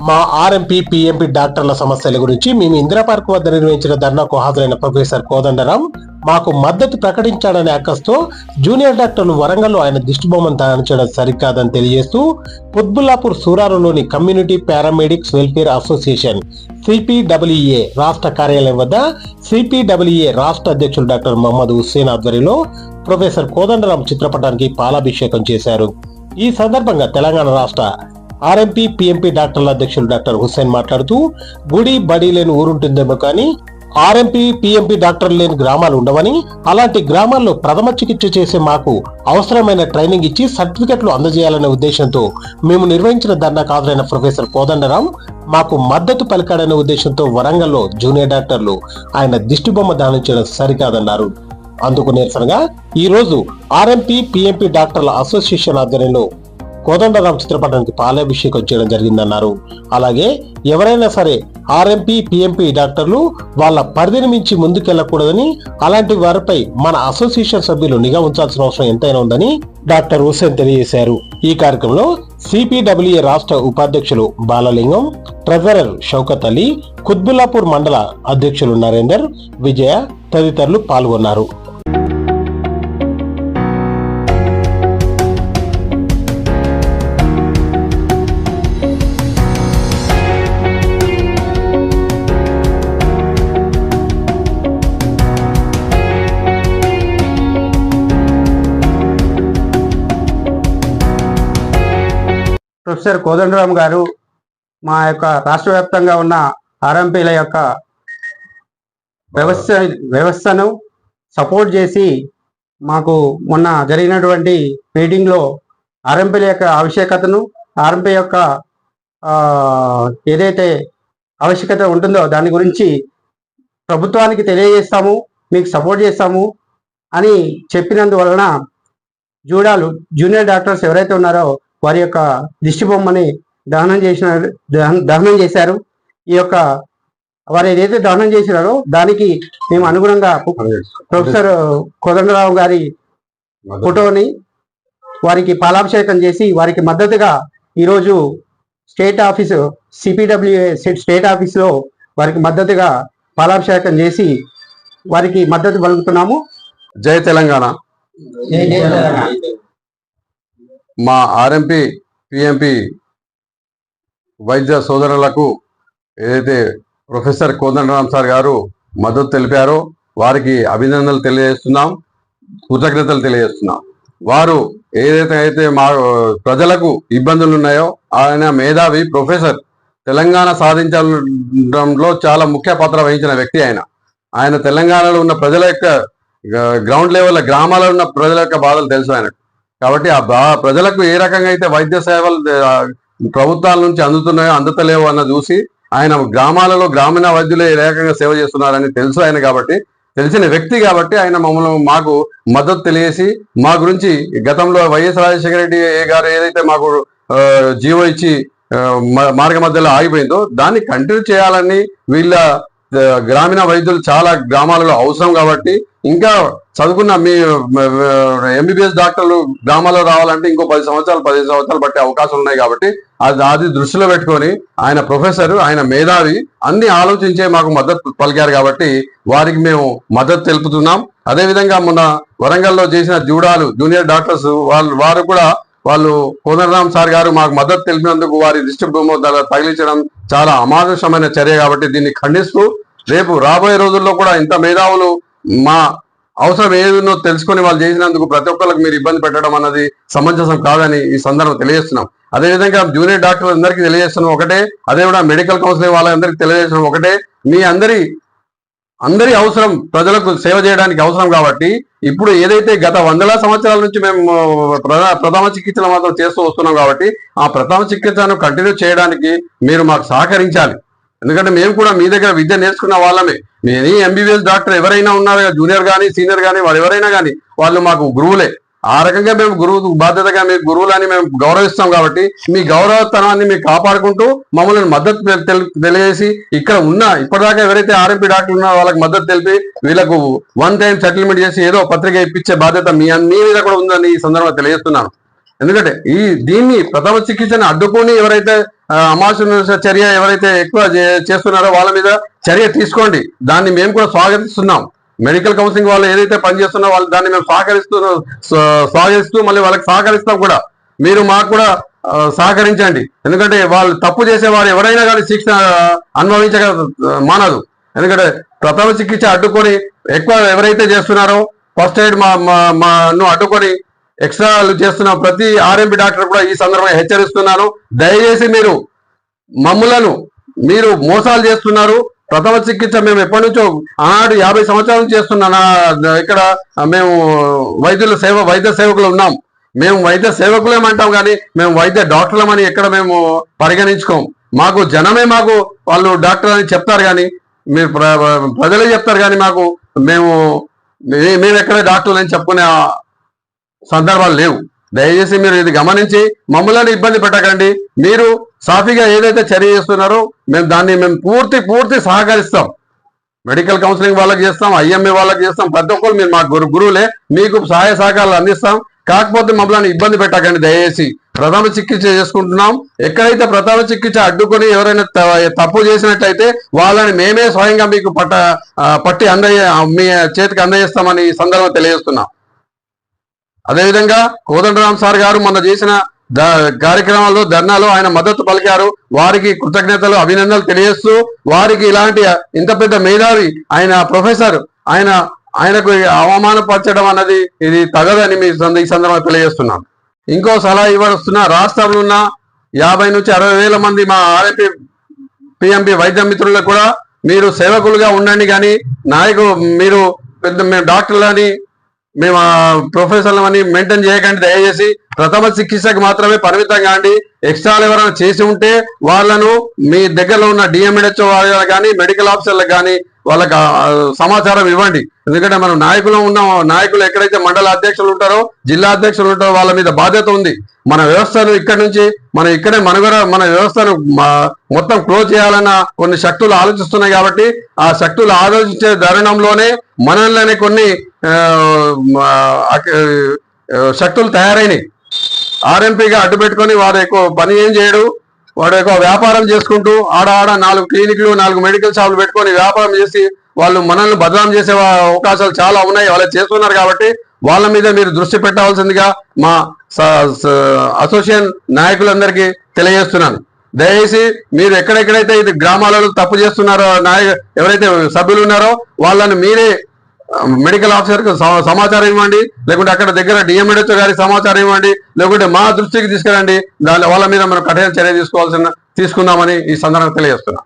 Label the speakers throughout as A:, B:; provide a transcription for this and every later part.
A: మా RMP PMP డాక్టర్ల సమస్యల గురించి మేము ఇందిరా పార్క్ వద్ద నిర్వహించిన ధర్నాకు హాజరైన ప్రొఫెసర్ కోదండరాం మాకు మద్దతు ప్రకటించాడనే అక్కస్తో జూనియర్ డాక్టర్లు వరంగల్లో ఆయన దిష్టిబొమ్మను దానించడం సరికాదని తెలియజేస్తూ కుత్బుల్లాపూర్ సూరారులోని community paramedics welfare association CPWA రాష్ట్ర కార్యాలయం వద్ద సిపిడబ్ల్యూఏ రాష్ట్ర అధ్యక్షులు డాక్టర్ మహమ్మద్ హుస్సేన్ ఆధ్వర్యంలో ప్రొఫెసర్ కోదండరాం చిత్రపటానికి పాలాభిషేకం చేశారు. ఈ సందర్భంగా తెలంగాణ రాష్ట్ర ఆర్ఎంపీ పిఎంపీ డాక్టర్ల అధ్యక్షులు డాక్టర్ హుస్సేన్ మాట్లాడుతూ గుడి బడి లేని ఊరుంటుందేమో కానీ ఆర్ఎంపీ పిఎంపీ డాక్టర్లు లేని గ్రామాలు ఉండవని, అలాంటి గ్రామాల్లో ప్రథమ చికిత్స చేసే మాకు అవసరమైన ట్రైనింగ్ ఇచ్చి సర్టిఫికెట్లు అందజేయాలనే ఉద్దేశంతో మేము నిర్వహించిన ధర్నాకు హాజరైన ప్రొఫెసర్ కోదండరాం మాకు మద్దతు పలికాడనే ఉద్దేశంతో వరంగల్లో జూనియర్ డాక్టర్లు ఆయన దిష్టిబొమ్మ దానించడం సరికాదన్నారు. అందుకు నిరసనగా ఈ రోజు ఆర్ఎంపీ పిఎంపీ డాక్టర్ల అసోసియేషన్ ఆధ్వర్యంలో కోదండరాం చిత్రపటానికి పాలాభిషేకం చేయడం జరిగిందన్నారు. అలాగే ఎవరైనా సరే ఆర్ఎంపీ పిఎంపీ డాక్టర్లు వాళ్ళ పరిధిని మించి ముందుకెళ్లకూడదని, అలాంటి వారిపై మన అసోసియేషన్ సభ్యులు నిఘా ఉంచాల్సిన అవసరం ఎంతైనా ఉందని డాక్టర్ హుస్సేన్ తెలియజేశారు. ఈ కార్యక్రమంలో సిపిడబ్ల్యూఏ రాష్ట్ర ఉపాధ్యక్షులు బాలలింగం, ట్రెజరర్ షౌకత్ అలీ, కుత్బుల్లాపూర్ మండల అధ్యక్షులు నరేందర్, విజయ తదితరులు పాల్గొన్నారు.
B: ప్రొఫెసర్ కోదండరాం గారు మా యొక్క రాష్ట్ర వ్యాప్తంగా ఉన్న ఆర్ఎంపీల యొక్క వ్యవస్థను సపోర్ట్ చేసి మాకు మొన్న జరిగినటువంటి మీటింగ్లో ఆర్ఎంపీల యొక్క ఆవశ్యకతను, ఆర్ఎంపీ యొక్క ఏదైతే ఆవశ్యకత ఉంటుందో దాని గురించి ప్రభుత్వానికి తెలియజేస్తాము, మీకు సపోర్ట్ చేస్తాము అని చెప్పినందువలన జూనియర్ డాక్టర్స్ ఎవరైతే ఉన్నారో వారి యొక్క దిష్టి బొమ్మని దహనం చేశారు. ఈ యొక్క వారు ఏదైతే దహనం చేసినారో దానికి మేము అనుగుణంగా ప్రొఫెసర్ కోదండరాం గారి ఫోటోని వారికి పాలాభిషేకం చేసి వారికి మద్దతుగా ఈరోజు స్టేట్ ఆఫీసు సిపిడబ్ల్యూఏ స్టేట్ ఆఫీసులో వారికి మద్దతుగా పాలాభిషేకం చేసి వారికి మద్దతు పలుకుతున్నాము.
C: జై తెలంగాణ. మా ఆర్ఎంపీ పిఎంపీ వైద్య సోదరులకు ఏదైతే ప్రొఫెసర్ కోదండరాం సార్ గారు మద్దతు తెలిపారో వారికి అభినందనలు తెలియజేస్తున్నాం, కృతజ్ఞతలు తెలియజేస్తున్నాం. వారు ఏదైతే మా ప్రజలకు ఇబ్బందులు ఉన్నాయో ఆయన మేధావి ప్రొఫెసర్, తెలంగాణ సాధించడంలో చాలా ముఖ్య పాత్ర వహించిన వ్యక్తి ఆయన తెలంగాణలో ఉన్న ప్రజల యొక్క గ్రౌండ్ లెవెల్ గ్రామాలలో ఉన్న ప్రజల యొక్క బాధలు తెలుసు ఆయనకు. కాబట్టి ఆ ప్రజలకు ఏ రకంగా అయితే వైద్య సేవలు ప్రభుత్వాల నుంచి అందుతున్నాయో అందుతలేవో అన్న చూసి ఆయన గ్రామాలలో గ్రామీణ వైద్యులు ఏ రకంగా సేవ చేస్తున్నారని తెలుసు ఆయన. కాబట్టి తెలిసిన వ్యక్తి కాబట్టి ఆయన మాకు మద్దతు తెలియజేసి మా గురించి గతంలో వైఎస్ రాజశేఖర రెడ్డి గారు ఏదైతే మాకు జీవో ఇచ్చి మార్గ మధ్యలో ఆగిపోయిందో దాన్ని కంటిన్యూ చేయాలని వీళ్ళ గ్రామీణ వైద్యులు చాలా గ్రామాలలో అవసరం కాబట్టి ఇంకా చదువుకున్న మీ ఎంబీబీఎస్ డాక్టర్లు గ్రామాల్లో రావాలంటే ఇంకో 15 సంవత్సరాలు బట్టే అవకాశాలు ఉన్నాయి. కాబట్టి అది దృష్టిలో పెట్టుకొని ఆయన ప్రొఫెసర్, ఆయన మేధావి అన్ని ఆలోచించే మాకు మద్దతు పలికారు కాబట్టి వారికి మేము మద్దతు తెలుపుతున్నాం. అదేవిధంగా మొన్న వరంగల్లో చేసిన జూనియర్ డాక్టర్స్ వాళ్ళు కోదండరాం సార్ గారు మాకు మద్దతు తెలిపినందుకు వారి దిష్టి బొమ్మ తగిలించడం చాలా అమానుషమైన చర్య. కాబట్టి దీన్ని ఖండిస్తూ రేపు రాబోయే రోజుల్లో కూడా ఇంత మేధావులు మా అవసరం ఏదో తెలుసుకొని వాళ్ళు చేసినందుకు ప్రతి ఒక్కరికి మీరు ఇబ్బంది పెట్టడం అన్నది సమంజసం కాదని ఈ సందర్భం తెలియజేస్తున్నాం. అదేవిధంగా జూనియర్ డాక్టర్లు అందరికీ తెలియజేస్తున్నాం ఒకటే, అదే కూడా మెడికల్ కౌన్సిలింగ్ వాళ్ళందరికీ తెలియజేస్తున్నాం ఒకటే, మీ అందరి అవసరం ప్రజలకు సేవ చేయడానికి అవసరం. కాబట్టి ఇప్పుడు ఏదైతే గత 100 సంవత్సరాల నుంచి మేము ప్రథమ చికిత్సలు మాత్రం చేస్తూ వస్తున్నాం కాబట్టి ఆ ప్రథమ చికిత్సను కంటిన్యూ చేయడానికి మీరు మాకు సహకరించాలి. ఎందుకంటే మేము కూడా మీ దగ్గర విద్య నేర్చుకున్న వాళ్ళమే. నేను ఎంబీబీఎస్ డాక్టర్ ఎవరైనా ఉన్నారు, జూనియర్ కానీ సీనియర్ కానీ వాళ్ళు ఎవరైనా కానీ వాళ్ళు మాకు గురువులే. ఆ రకంగా మేము గురువు బాధ్యతగా మీ గురువులని మేము గౌరవిస్తాం. కాబట్టి మీ గౌరవతనాన్ని మేము కాపాడుకుంటూ మమ్మల్ని మద్దతు తెలియజేసి ఇక్కడ ఇప్పటిదాకా ఎవరైతే ఆర్ఎంపీ డాక్టర్లు ఉన్నారో వాళ్ళకి మద్దతు తెలిపి వీళ్ళకు వన్ టైం సెటిల్మెంట్ చేసి ఏదో పత్రిక ఇప్పించే బాధ్యత మీ మీద కూడా ఉందని ఈ సందర్భంగా తెలియజేస్తున్నాను. ఎందుకంటే దీన్ని ప్రథమ చికిత్సను అడ్డుకొని ఎవరైతే అమానుష చర్య ఎవరైతే ఎక్కువ చేస్తున్నారో వాళ్ళ మీద చర్య తీసుకోండి. దాన్ని మేము కూడా స్వాగతిస్తున్నాం. మెడికల్ కౌన్సిలింగ్ వాళ్ళు ఏదైతే పనిచేస్తున్నారో వాళ్ళు దాన్ని మేము స్వాగతిస్తూ మళ్ళీ వాళ్ళకి సహకరిస్తాం కూడా. మీరు మాకు కూడా సహకరించండి. ఎందుకంటే వాళ్ళు తప్పు చేసేవారు ఎవరైనా కానీ శిక్ష అనుభవించక మానదు. ఎందుకంటే ప్రథమ చికిత్స అడ్డుకొని ఎక్కువ ఎవరైతే చేస్తున్నారో ఫస్ట్ ఎయిడ్ ను అడ్డుకొని ఎక్స్ట్రాలు చేస్తున్న ప్రతి ఆర్ఎంపీ డాక్టర్ కూడా ఈ సందర్భంగా హెచ్చరిస్తున్నాను. దయచేసి మీరు మోసాలు చేస్తున్నారు. ప్రథమ చికిత్స మేము ఎప్పటి నుంచో ఆనాడు 50 సంవత్సరాల నుంచి చేస్తున్నా. ఇక్కడ మేము వైద్య సేవకులు ఉన్నాం. మేము వైద్య సేవకులేమంటాం కానీ మేము వైద్య డాక్టర్లమని ఎక్కడ మేము పరిగణించుకోం. మాకు జనమే వాళ్ళు డాక్టర్ అని చెప్తారు కానీ మీరు ప్రజలే చెప్తారు కానీ మేము ఎక్కడ డాక్టర్లు అని చెప్పుకునే సందర్భాలు లేవు. దయచేసి మీరు ఇది గమనించి మమ్మల్ని ఇబ్బంది పెట్టకండి. మీరు సాఫీగా ఏదైతే చర్య చేస్తున్నారో మేము పూర్తి సహకరిస్తాం. మెడికల్ కౌన్సిలింగ్ వాళ్ళకి చేస్తాం, ఐఎంఏ వాళ్ళకి చేస్తాం. ప్రతి ఒక్కరు మీరు మా గురువులే, మీకు సహాయ సహకారాలు అందిస్తాం. కాకపోతే మమ్మల్ని ఇబ్బంది పెట్టకండి దయచేసి. ప్రథమ చికిత్స చేసుకుంటున్నాం. ఎక్కడైతే ప్రథమ చికిత్స అడ్డుకొని ఎవరైనా తప్పు చేసినట్టయితే వాళ్ళని మేమే స్వయంగా మీకు పట్టి మీ చేతికి అందజేస్తామని ఈ సందర్భంగా తెలియజేస్తున్నాం. అదేవిధంగా కోదండరాం సార్ గారు మొన్న చేసిన కార్యక్రమాల్లో ధర్నాలో ఆయన మద్దతు పలికారు. వారికి కృతజ్ఞతలు అభినందనలు తెలియజేస్తూ వారికి ఇలాంటి ఇంత పెద్ద మేధావి ఆయన ప్రొఫెసర్ ఆయనకు అవమానపరచడం అన్నది ఇది తగదని ఈ సందర్భంగా తెలియజేస్తున్నాను. ఇంకో సలహా ఇవ్వస్తున్నా. రాష్ట్రంలో ఉన్న 50 నుంచి 60 వేల మంది మా ఆర్ఎంపీ పిఎంపీ వైద్య మిత్రులకు కూడా మీరు సేవకులుగా ఉండండి. కానీ మీరు మేము డాక్టర్లని మేము ప్రొఫెసర్లని మెయింటైన్ చేయకండి. దయచేసి ప్రథమ చికిత్సకు మాత్రమే పరిమితం కాండి. ఎక్స్ట్రాలు ఎవరైనా చేసి ఉంటే వాళ్ళను మీ దగ్గరలో ఉన్న డిఎంహెచ్ఓ వాళ్ళకి కానీ మెడికల్ ఆఫీసర్లకు కానీ వాళ్ళకి సమాచారం ఇవ్వండి. ఎందుకంటే మనం నాయకులు ఎక్కడైతే మండల అధ్యక్షులు ఉంటారో జిల్లా అధ్యక్షులు ఉంటారో వాళ్ళ మీద బాధ్యత ఉంది. మన వ్యవస్థను ఇక్కడి నుంచి ఇక్కడే మన వ్యవస్థను మొత్తం క్లోజ్ చేయాలన్న కొన్ని శక్తులు ఆలోచిస్తున్నాయి. కాబట్టి ఆ శక్తులు ఆలోచించే తరుణంలోనే మనల్ని కొన్ని శక్తులు తయారైనవి. ఆర్ఎంపీగా అడ్డు పెట్టుకొని వాడు ఎక్కువ పని ఏం చేయడు. వాడు ఎక్కువ వ్యాపారం చేసుకుంటూ ఆడ 4 క్లినిక్లు 4 మెడికల్ షాపులు పెట్టుకొని వ్యాపారం చేసి వాళ్ళు మనల్ని బదనాం చేసే అవకాశాలు చాలా ఉన్నాయి. వాళ్ళు చేస్తున్నారు. కాబట్టి వాళ్ళ మీద మీరు దృష్టి పెట్టవలసిందిగా మా అసోసియేషన్ నాయకులందరికీ తెలియజేస్తున్నాను. దయచేసి మీరు ఎక్కడెక్కడైతే ఇది గ్రామాలలో తప్పు చేస్తున్నారో ఎవరైతే సభ్యులు ఉన్నారో వాళ్ళని మీరే మెడికల్ ఆఫీసర్కి సమాచారం ఇవ్వండి. లేకుంటే అక్కడ దగ్గర డిఎంహెచ్ఓ గారికి సమాచారం ఇవ్వండి. లేకుంటే మా దృష్టికి తీసుకురండి. వాళ్ళ మీద మనం కఠిన చర్య తీసుకుందామని ఈ సందర్భంగా తెలియజేస్తున్నాం.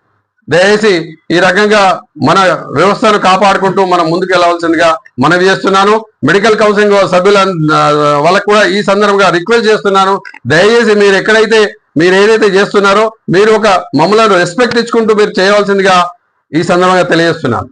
C: దయచేసి ఈ రకంగా మన వ్యవస్థను కాపాడుకుంటూ మనం ముందుకు వెళ్ళవలసిందిగా మనవి చేస్తున్నాను. మెడికల్ కౌన్సిలింగ్ సభ్యుల వాళ్ళకు కూడా ఈ సందర్భంగా రిక్వెస్ట్ చేస్తున్నాను. దయచేసి మీరు ఏదైతే చేస్తున్నారో మీరు మమ్మల్ని రెస్పెక్ట్ ఇచ్చుకుంటూ మీరు చేయవలసిందిగా ఈ సందర్భంగా తెలియజేస్తున్నాను.